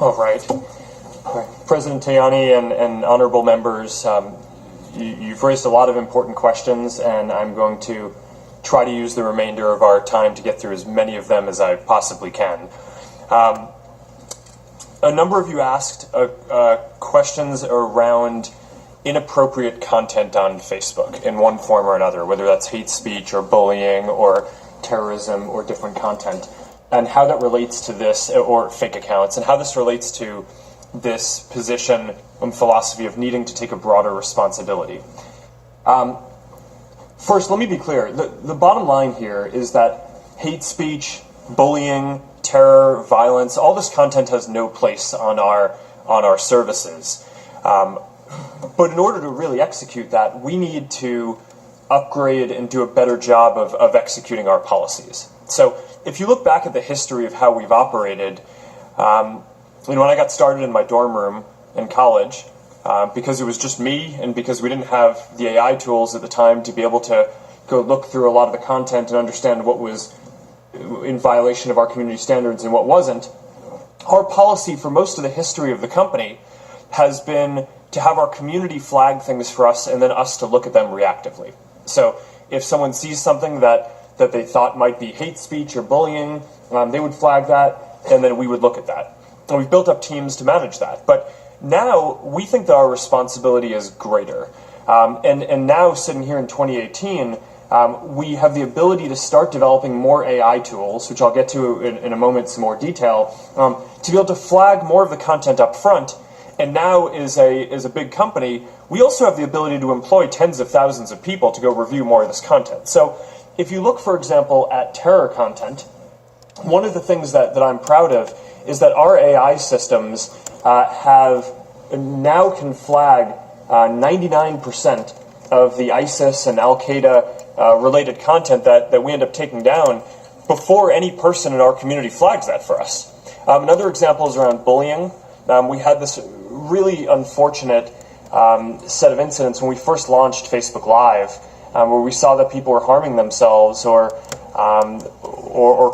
All right. President Tajani and honorable members, you've raised a lot of important questions, and I'm going to try to use the remainder of our time to get through as many of them as I possibly can. A number of you asked questions around inappropriate content on Facebook in one form or another, whether that's hate speech or bullying or terrorism or different content, and how that relates to this, or fake accounts, and how this relates to this position and philosophy of needing to take a broader responsibility. First, let me be clear. The bottom line here is that hate speech, bullying, terror, violence, all this content has no place on our services. But in order to really execute that, we need to upgrade and do a better job of executing our policies. So if you look back at the history of how we've operated, when I got started in my dorm room in college, because it was just me and because we didn't have the AI tools at the time to be able to go look through a lot of the content and understand what was in violation of our community standards and what wasn't, our policy for most of the history of the company has been to have our community flag things for us and then us to look at them reactively. So if someone sees something that they thought might be hate speech or bullying, they would flag that, and then we would look at that. And we've built up teams to manage that. But now we think that our responsibility is greater. And now, sitting here in 2018, we have the ability to start developing more AI tools, which I'll get to in a moment, some more detail, to be able to flag more of the content up front. And now, as a big company, we also have the ability to employ tens of thousands of people to go review more of this content. So if you look, for example, at terror content, one of the things that I'm proud of is that our AI systems now can flag 99% of the ISIS and Al-Qaeda related content that we end up taking down before any person in our community flags that for us. Another example is around bullying. We had this really unfortunate set of incidents when we first launched Facebook Live, where we saw that people were harming themselves or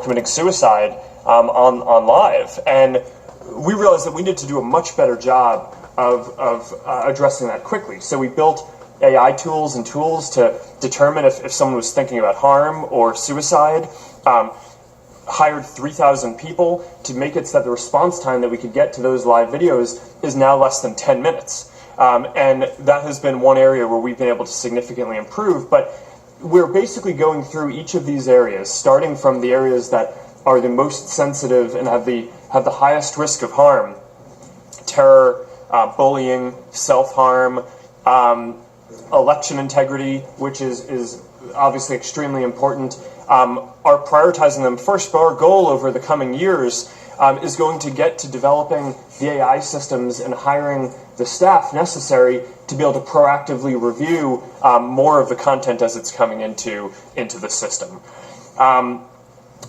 committing suicide on live, and we realized that we needed to do a much better job of addressing that quickly. So we built AI tools and tools to determine if someone was thinking about harm or suicide. Hired 3,000 people to make it so that the response time that we could get to those live videos is now less than 10 minutes. And that has been one area where we've been able to significantly improve. But we're basically going through each of these areas, starting from the areas that are the most sensitive and have the highest risk of harm: terror, bullying, self-harm, election integrity, which is obviously extremely important. Are prioritizing them first, but our goal over the coming years is going to get to developing the AI systems and hiring the staff necessary to be able to proactively review more of the content as it's coming into the system.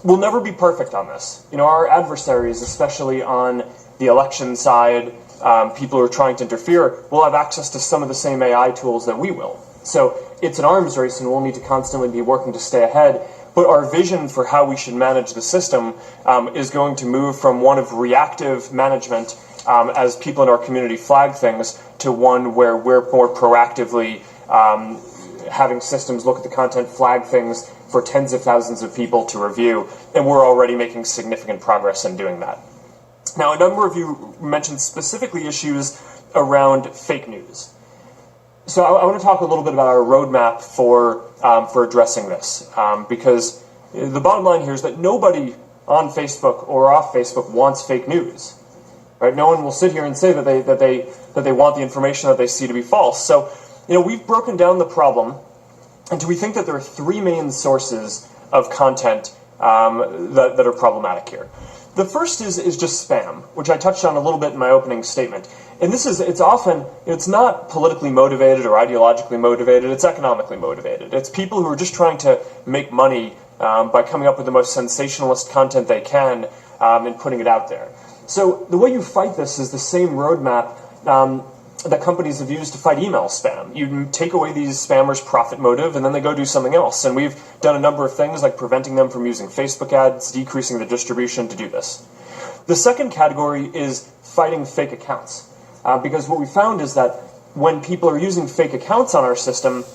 We'll never be perfect on this. Our adversaries, especially on the election side, people who are trying to interfere, will have access to some of the same AI tools that we will. So it's an arms race, and we'll need to constantly be working to stay ahead. But our vision for how we should manage the system is going to move from one of reactive management as people in our community flag things to one where we're more proactively having systems look at the content, flag things for tens of thousands of people to review, and we're already making significant progress in doing that. Now, a number of you mentioned specifically issues around fake news. So I want to talk a little bit about our roadmap for addressing this, because the bottom line here is that nobody on Facebook or off Facebook wants fake news, right? No one will sit here and say that they want the information that they see to be false. So, we've broken down the problem, and we think that there are three main sources of content that are problematic here. The first is just spam, which I touched on a little bit in my opening statement. And it's not politically motivated or ideologically motivated, it's economically motivated. It's people who are just trying to make money by coming up with the most sensationalist content they can and putting it out there. So the way you fight this is the same roadmap that companies have used to fight email spam. You take away these spammers' profit motive, and then they go do something else. And we've done a number of things like preventing them from using Facebook ads, decreasing the distribution to do this. The second category is fighting fake accounts, because what we found is that when people are using fake accounts on our system,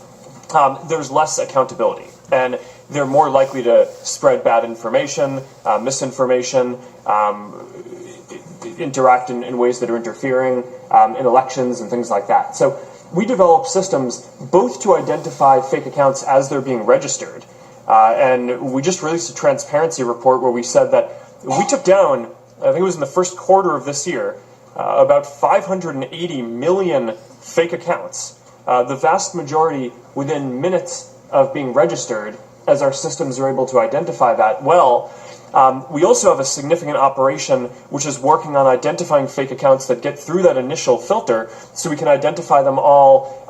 there's less accountability, and they're more likely to spread bad information, misinformation, interact in ways that are interfering in elections and things like that. So we develop systems both to identify fake accounts as they're being registered, and we just released a transparency report where we said that we took down, I think it was in the first quarter of this year, about 580 million fake accounts, the vast majority within minutes of being registered, as our systems are able to identify that well. We also have a significant operation which is working on identifying fake accounts that get through that initial filter, so we can identify them all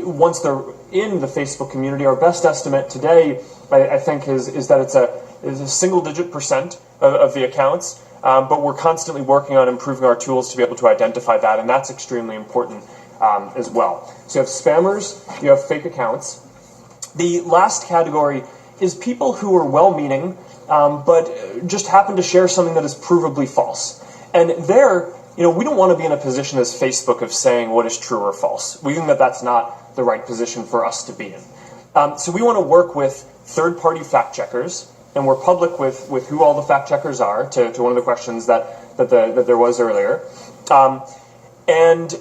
once they're in the Facebook community. Our best estimate today, I think, is that it's a single-digit % of the accounts, but we're constantly working on improving our tools to be able to identify that, and that's extremely important as well. So you have spammers, you have fake accounts. The last category is people who are well-meaning, but just happen to share something that is provably false. And there, we don't want to be in a position as Facebook of saying what is true or false. We think that that's not the right position for us to be in. So we want to work with third-party fact-checkers, and we're public with who all the fact-checkers are, to one of the questions that there was earlier. And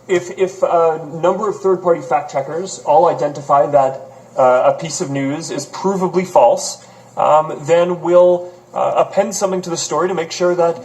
if a number of third-party fact-checkers all identify that a piece of news is provably false, then we'll append something to the story to make sure that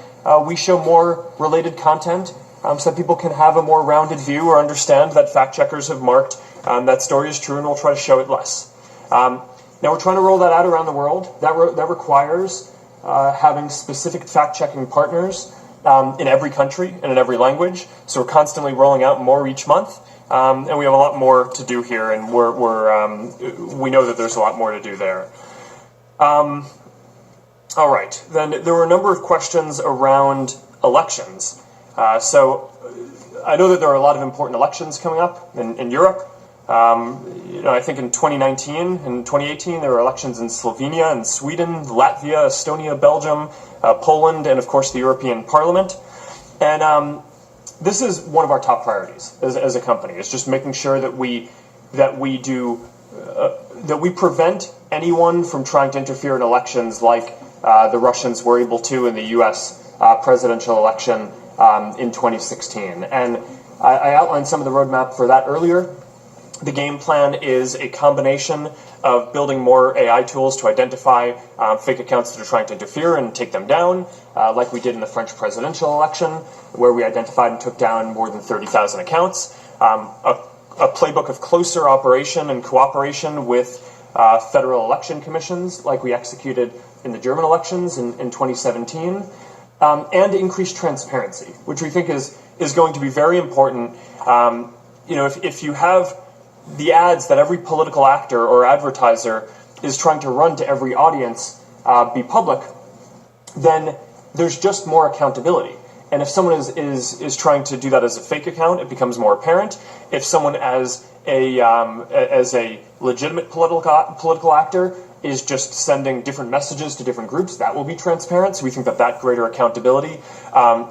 we show more related content, so that people can have a more rounded view or understand that fact-checkers have marked that story is true, and we'll try to show it less. Now we're trying to roll that out around the world. That requires having specific fact-checking partners in every country and in every language. So we're constantly rolling out more each month. And we have a lot more to do here, and we know that there's a lot more to do there. All right, then there were a number of questions around elections. So I know that there are a lot of important elections coming up in Europe. I think in 2019 and 2018 there were elections in Slovenia and Sweden, Latvia, Estonia, Belgium, Poland, and of course the European Parliament. And this is one of our top priorities as a company. It's just making sure that we prevent anyone from trying to interfere in elections like the Russians were able to in the U.S. Presidential election in 2016. And I outlined some of the roadmap for that earlier. The game plan is a combination of building more AI tools to identify fake accounts that are trying to interfere and take them down, like we did in the French presidential election, where we identified and took down more than 30,000 accounts. A playbook of closer operation and cooperation with federal election commissions, like we executed in the German elections in 2017, and increased transparency, which we think is going to be very important. If you have the ads that every political actor or advertiser is trying to run to every audience be public, then there's just more accountability. And if someone is trying to do that as a fake account, it becomes more apparent. If someone as a legitimate political actor is just sending different messages to different groups, that will be transparent. So we think that greater accountability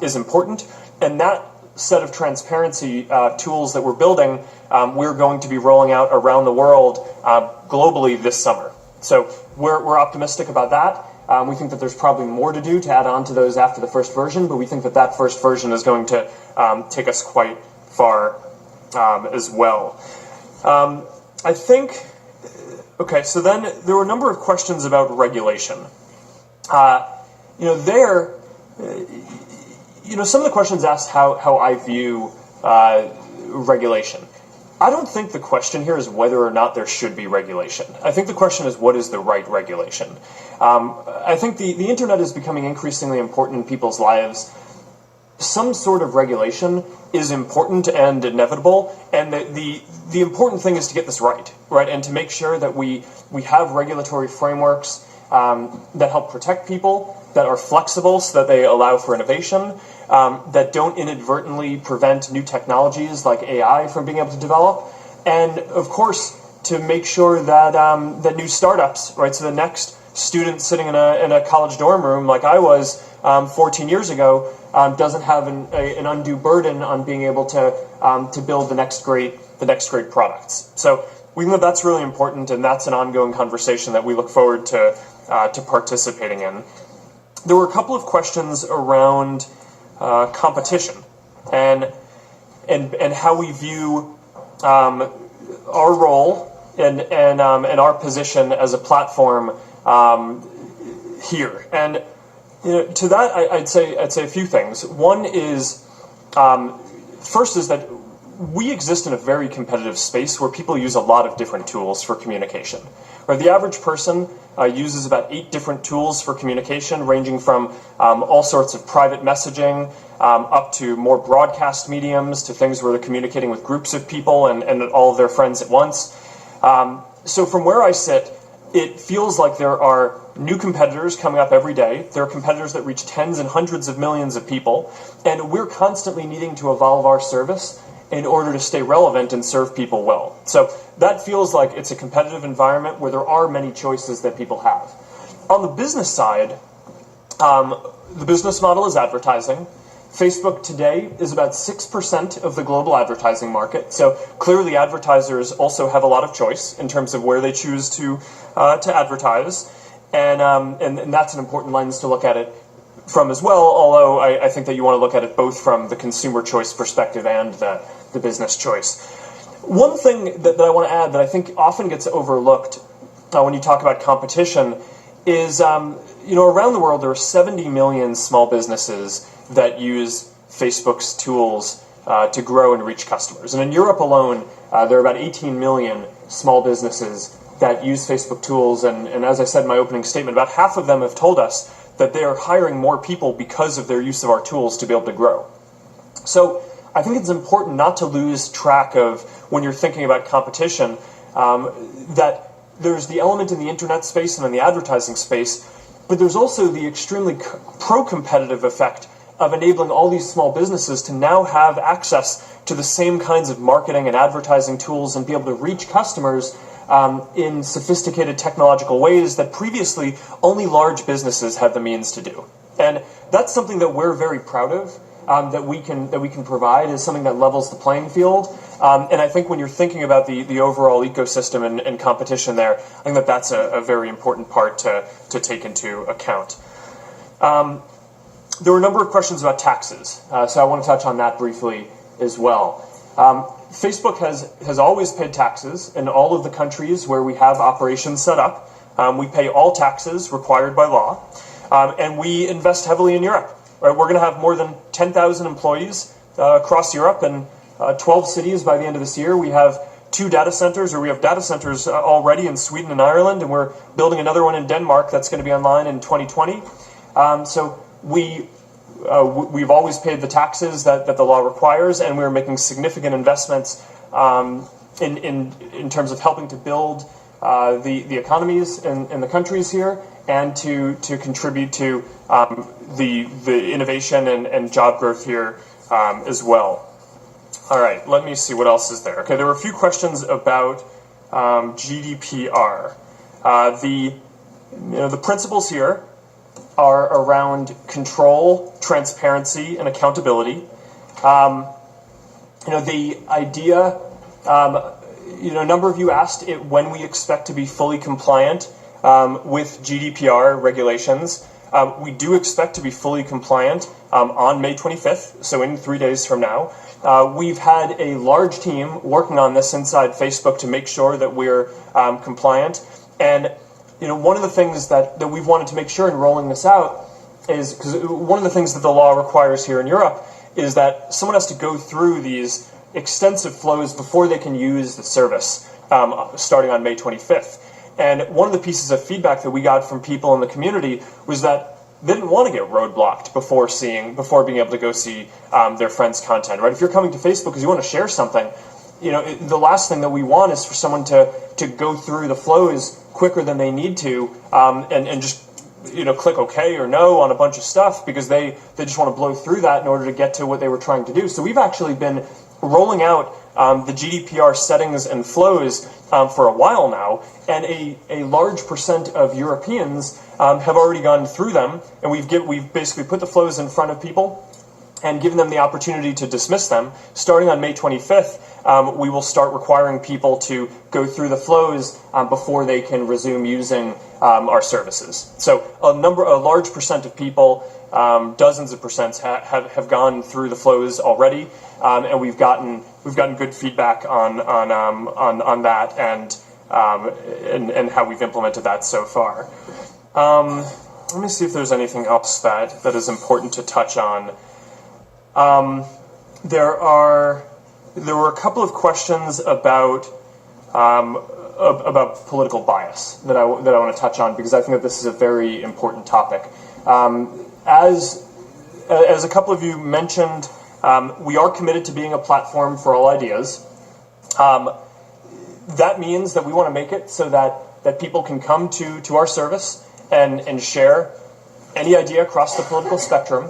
is important. And that set of transparency tools that we're building, we're going to be rolling out around the world globally this summer. So we're optimistic about that. We think that there's probably more to do to add on to those after the first version, but we think that first version is going to take us quite far as well. I think, okay, so then there were a number of questions about regulation. Some of the questions asked how I view regulation. I don't think the question here is whether or not there should be regulation. I think the question is, what is the right regulation? I think the internet is becoming increasingly important in people's lives. Some sort of regulation is important and inevitable, and the important thing is to get this right, and to make sure that we have regulatory frameworks that help protect people, that are flexible so that they allow for innovation, that don't inadvertently prevent new technologies like AI from being able to develop, and of course to make sure that that new startups, so the next student sitting in a college dorm room like I was 14 years ago doesn't have an undue burden on being able to build the next great products. So we think that that's really important, and that's an ongoing conversation that we look forward to participating in. There were a couple of questions around competition and how we view our role and our position as a platform here. And to that, I'd say a few things. One is, first is that we exist in a very competitive space where people use a lot of different tools for communication. Right? The average person uses about 8 different tools for communication, ranging from all sorts of private messaging up to more broadcast mediums, to things where they're communicating with groups of people and all of their friends at once. So from where I sit, it feels like there are new competitors coming up every day. There are competitors that reach tens and hundreds of millions of people, and we're constantly needing to evolve our service in order to stay relevant and serve people well. So that feels like it's a competitive environment where there are many choices that people have. On the business side, the business model is advertising. Facebook today is about 6% of the global advertising market, so clearly advertisers also have a lot of choice in terms of where they choose to advertise, and that's an important lens to look at it from as well, although I think that you want to look at it both from the consumer choice perspective and the business choice. One thing that I want to add that I think often gets overlooked when you talk about competition is, around the world there are 70 million small businesses that use Facebook's tools to grow and reach customers. And in Europe alone, there are about 18 million small businesses that use Facebook tools, and as I said in my opening statement, about half of them have told us that they are hiring more people because of their use of our tools to be able to grow. So I think it's important not to lose track of, when you're thinking about competition, that there's the element in the internet space and in the advertising space, but there's also the extremely pro-competitive effect of enabling all these small businesses to now have access to the same kinds of marketing and advertising tools and be able to reach customers in sophisticated technological ways that previously only large businesses had the means to do. And that's something that we're very proud of, that we can provide, is something that levels the playing field. And I think when you're thinking about the overall ecosystem and competition there, I think that that's a very important part to take into account. There were a number of questions about taxes, so I want to touch on that briefly as well. Facebook has always paid taxes in all of the countries where we have operations set up. We pay all taxes required by law, and we invest heavily in Europe. Right? We're going to have more than 10,000 employees across Europe and 12 cities by the end of this year. We have 2 data centers, or we have data centers already in Sweden and Ireland, and we're building another one in Denmark that's going to be online in 2020. So we've always paid the taxes that the law requires, and we're making significant investments in terms of helping to build the economies in the countries here, and to contribute to the innovation and job growth here as well. All right, let me see what else is there. Okay, there were a few questions about GDPR. The principles here are around control, transparency, and accountability. The idea, a number of you asked when we expect to be fully compliant with GDPR regulations. We do expect to be fully compliant on May 25th, so in 3 days from now. We've had a large team working on this inside Facebook to make sure that we're compliant. And one of the things that we've wanted to make sure in rolling this out is, because one of the things that the law requires here in Europe is that someone has to go through these extensive flows before they can use the service, starting on May 25th. And one of the pieces of feedback that we got from people in the community was that they didn't want to get roadblocked before being able to go see their friends' content. Right? If you're coming to Facebook because you want to share something, the last thing that we want is for someone to go through the flows quicker than they need to, and just click OK or no on a bunch of stuff because they just want to blow through that in order to get to what they were trying to do. So we've actually been rolling out the GDPR settings and flows for a while now, and a large percent of Europeans have already gone through them, and we've basically put the flows in front of people and given them the opportunity to dismiss them. Starting on May 25th, we will start requiring people to go through the flows before they can resume using our services. So a large percent of people, dozens of percents, have gone through the flows already, and we've gotten good feedback on that and how we've implemented that so far. Let me see if there's anything else that is important to touch on. There were a couple of questions about political bias that I want to touch on, because I think that this is a very important topic. As a couple of you mentioned, we are committed to being a platform for all ideas. That means that we want to make it so that people can come to our service and share any idea across the political spectrum.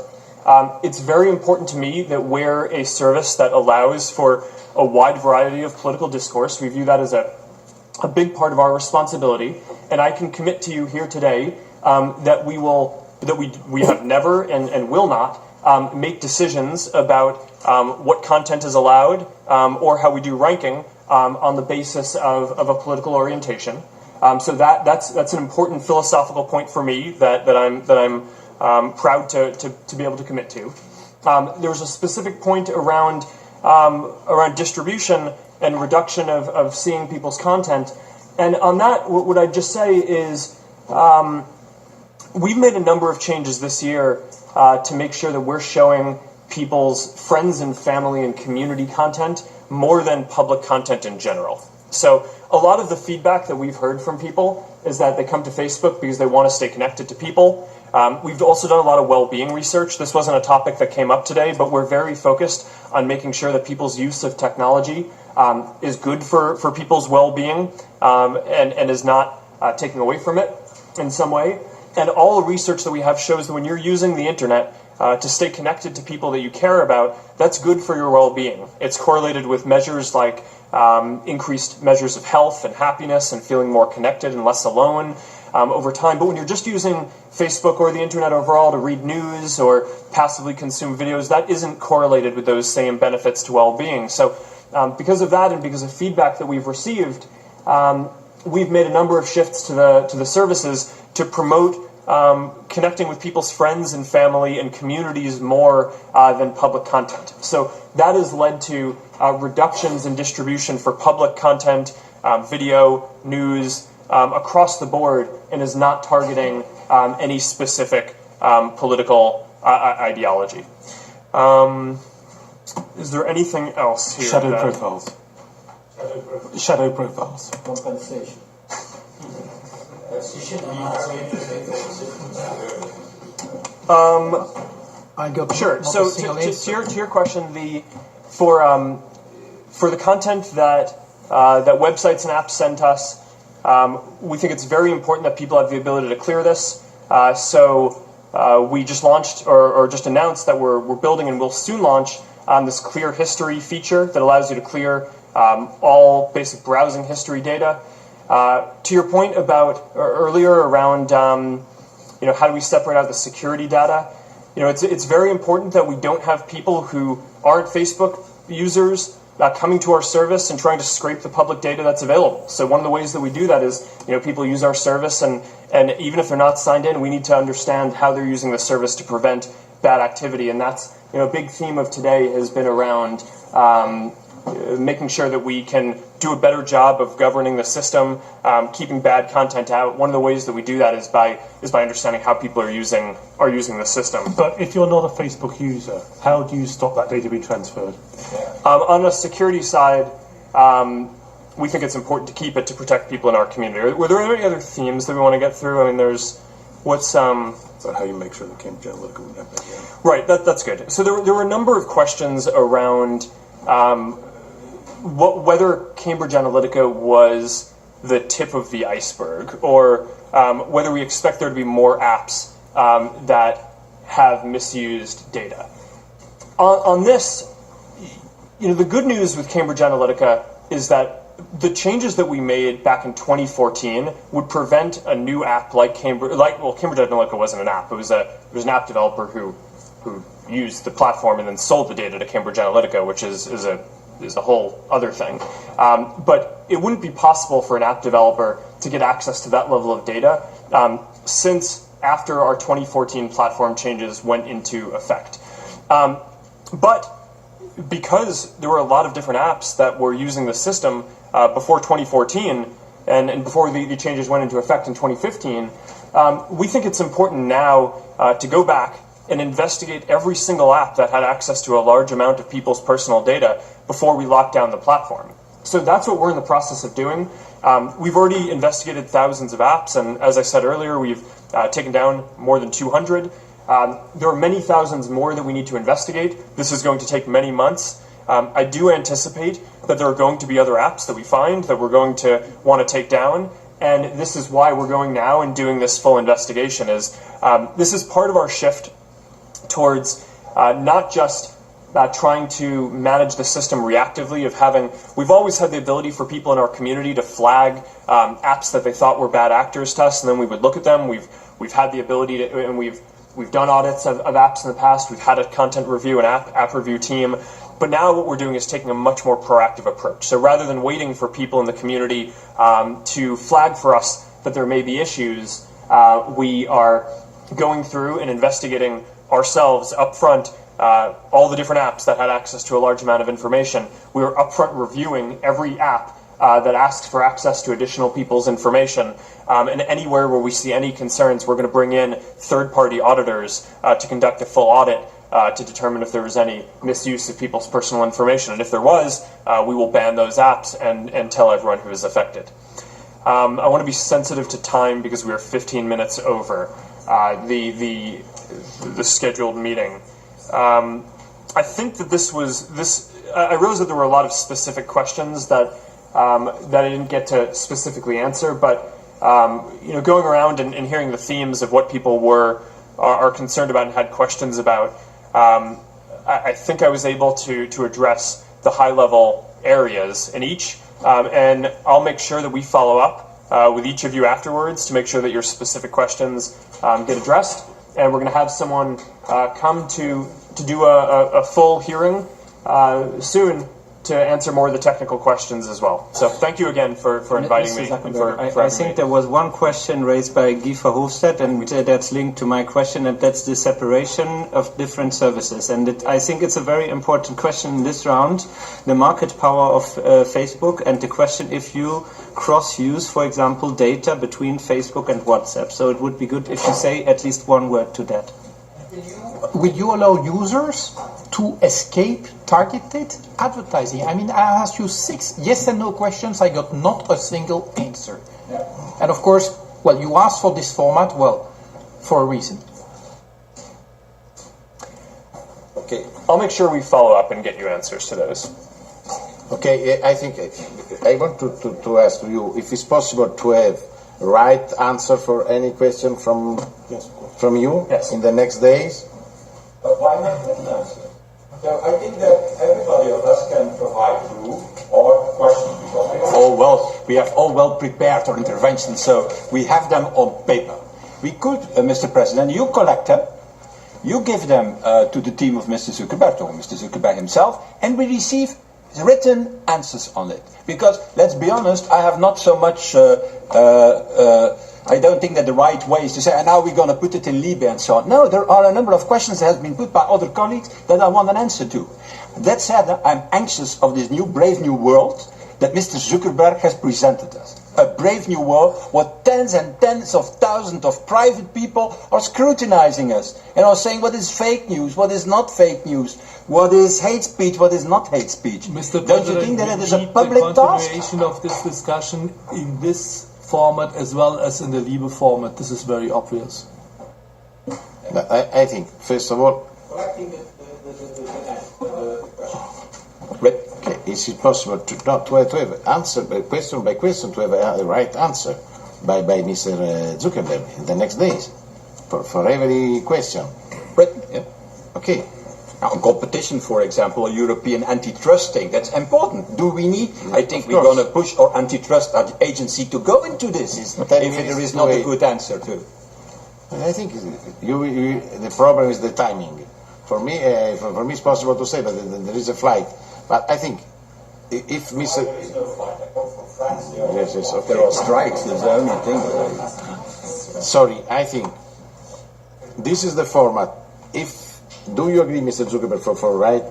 It's very important to me that we're a service that allows for a wide variety of political discourse. We view that as a big part of our responsibility, and I can commit to you here today that we have never and will not make decisions about what content is allowed or how we do ranking on the basis of a political orientation. So that's an important philosophical point for me that I'm proud to be able to commit to. There was a specific point around distribution and reduction of seeing people's content, and on that, what I'd just say is we've made a number of changes this year to make sure that we're showing people's friends and family and community content more than public content in general. So a lot of the feedback that we've heard from people is that they come to Facebook because they want to stay connected to people. We've also done a lot of well-being research. This wasn't a topic that came up today, but we're very focused on making sure that people's use of technology is good for people's well-being and is not taking away from it in some way. And all the research that we have shows that when you're using the internet to stay connected to people that you care about, that's good for your well-being. It's correlated with measures like increased measures of health and happiness and feeling more connected and less alone over time. But when you're just using Facebook or the internet overall to read news or passively consume videos, that isn't correlated with those same benefits to well-being. So because of that and because of feedback that we've received, we've made a number of shifts to the services to promote connecting with people's friends and family and communities more than public content. So that has led to reductions in distribution for public content, video, news, across the board, and is not targeting any specific political ideology. Is there anything else here? Shadow profiles. Shadow profiles. Compensation. I got sure. So to your question, for the content that websites and apps send us, we think it's very important that people have the ability to clear this. So we just launched or just announced that we're building and will soon launch this clear history feature that allows you to clear all basic browsing history data. To your point about earlier around how do we separate out the security data? It's very important that we don't have people who aren't Facebook users coming to our service and trying to scrape the public data that's available. So one of the ways that we do that is, people use our service, and even if they're not signed in, we need to understand how they're using the service to prevent bad activity. And that's, a big theme of today has been around making sure that we can do a better job of governing the system, keeping bad content out. One of the ways that we do that is by understanding how people are using the system. But if you're not a Facebook user, how do you stop that data being transferred? On the security side, we think it's important to keep it to protect people in our community. Were there any other themes that we want to get through? I mean, what's So how you make sure the Cambridge Analytica wouldn't happen again? Right, that's good. So there were a number of questions around whether Cambridge Analytica was the tip of the iceberg, or whether we expect there to be more apps that have misused data. On this, the good news with Cambridge Analytica is that the changes that we made back in 2014 would prevent a new app like Cambridge Analytica wasn't an app. It was an app developer who used the platform and then sold the data to Cambridge Analytica, which is a whole other thing. But it wouldn't be possible for an app developer to get access to that level of data since after our 2014 platform changes went into effect. But because there were a lot of different apps that were using the system before 2014 and before the changes went into effect in 2015, we think it's important now to go back and investigate every single app that had access to a large amount of people's personal data before we lock down the platform. So that's what we're in the process of doing. We've already investigated thousands of apps, and as I said earlier, we've taken down more than 200. There are many thousands more that we need to investigate. This is going to take many months. I do anticipate that there are going to be other apps that we find that we're going to want to take down, and this is why we're going now and doing this full investigation. This is part of our shift towards not just trying to manage the system reactively we've always had the ability for people in our community to flag apps that they thought were bad actors to us, and then we would look at them. We've had the ability to, and we've done audits of apps in the past. We've had a content review and app review team. But now what we're doing is taking a much more proactive approach. So rather than waiting for people in the community to flag for us that there may be issues, we are going through and investigating ourselves up front all the different apps that had access to a large amount of information. We are upfront reviewing every app that asks for access to additional people's information. And anywhere where we see any concerns, we're going to bring in third-party auditors to conduct a full audit to determine if there was any misuse of people's personal information. And if there was, we will ban those apps and tell everyone who is affected. I want to be sensitive to time because we are 15 minutes over the scheduled meeting. I think that I realize that there were a lot of specific questions that I didn't get to specifically answer, but going around and hearing the themes of what people are concerned about and had questions about, I think I was able to address the high-level areas in each, and I'll make sure that we follow up with each of you afterwards to make sure that your specific questions get addressed, and we're going to have someone come to do a full hearing soon to answer more of the technical questions as well. So thank you again for inviting me. And for I think there was one question raised by Guy Verhofstadt, and that's linked to my question, and that's the separation of different services. And I think it's a very important question in this round, the market power of Facebook, and the question if you cross-use, for example, data between Facebook and WhatsApp. So it would be good if you say at least one word to that. Will you allow users to escape targeted advertising? I mean, I asked you 6 yes and no questions. I got not a single answer. And of course, well, you asked for this format, well, for a reason. Okay, I'll make sure we follow up and get you answers to those. Okay, I think I want to ask you if it's possible to have right answer for any question from you in the next days. Why not written answer? So I think that everybody of us can provide proof or questions because we have all well prepared our interventions, so we have them on paper. We could, Mr. President, you collect them, you give them to the team of Mr. Zuckerberg or Mr. Zuckerberg himself, and we receive written answers on it. Because, let's be honest, I have not so much I don't think that the right way is to say, and now we're going to put it in Libe and so on. No, there are a number of questions that have been put by other colleagues that I want an answer to. That said, I'm anxious of this brave new world that Mr. Zuckerberg has presented us. A brave new world where tens and tens of thousands of private people are scrutinizing us and are saying what is fake news, what is not fake news, what is hate speech, what is not hate speech. Mr. Don't you think that it is a public task? The continuation of this discussion in this format as well as in the Liebe format, this is very obvious. I think, first of all, collecting the okay, is it possible to have answer by question to have a right answer by Mr. Zuckerberg in the next days for every question? Right. Yeah. Okay. Now, on competition, for example, a European antitrust thing, that's important. Do we need? I think we're course. going to push our antitrust agency to go into this if there is not a good answer to. I think the problem is the timing. For me, it's possible to say, but there is a flight. But I think if Mr. There is no flight. I come from France. Yes, okay. There are strikes, that's the only thing. Sorry, I think this is the format. Do you agree, Mr. Zuckerberg, for right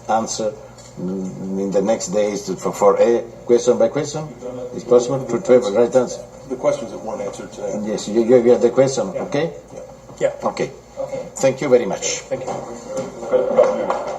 answer in the next days for a question by question? It's possible to have a right answer. The questions that weren't answered today. Yes, you have the question, okay? Yeah. Okay. Thank you very much. Thank you.